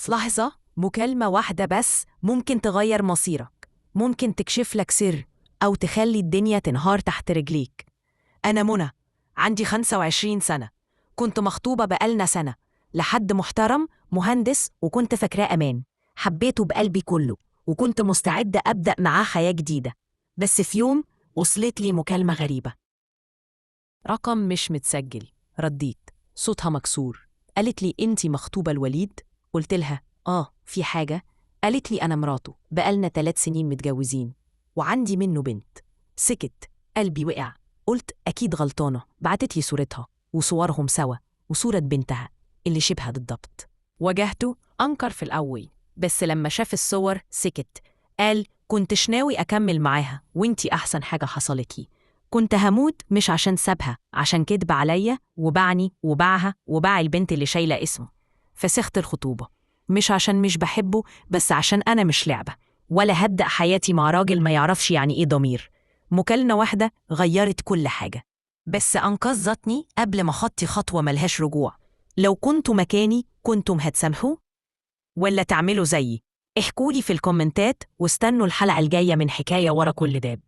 بس لحظة، مكالمة واحدة بس ممكن تغير مصيرك، ممكن تكشف لك سر أو تخلي الدنيا تنهار تحت رجليك. أنا منى، عندي 25 سنة، كنت مخطوبة بقالنا سنة لحد محترم مهندس وكنت فاكراه أمان. حبيته بقلبي كله وكنت مستعدة أبدأ معاه حياة جديدة. بس في يوم وصلت لي مكالمة غريبة، رقم مش متسجل. رديت، صوتها مكسور. قالت لي أنتي مخطوبة لوليد؟ قلت لها في حاجة؟ قالت لي أنا مراته، بقالنا 3 سنين متجوزين وعندي منه بنت. سكت، قلبي وقع. قلت أكيد غلطانة. بعتت لي صورتها وصورهم سوا وصورة بنتها اللي شبهها بالضبط. واجهته، أنكر في الأول بس لما شاف الصور سكت. قال كنتش ناوي أكمل معاها وانتي أحسن حاجة حصلت لي. كنت هموت مش عشان سابها، عشان كدب عليا وباعني وباعها وباع البنت اللي شايلة اسمه. فسخت الخطوبة مش عشان مش بحبه، بس عشان أنا مش لعبة ولا هبدأ حياتي مع راجل ما يعرفش يعني إيه ضمير. مكالمة واحدة غيرت كل حاجة، بس أنقذتني قبل ما خطي خطوة ملهاش رجوع. لو كنتوا مكاني كنتم هتسامحوا ولا تعملوا زيي؟ احكولي في الكومنتات واستنوا الحلقة الجاية من حكاية ورا كل داب.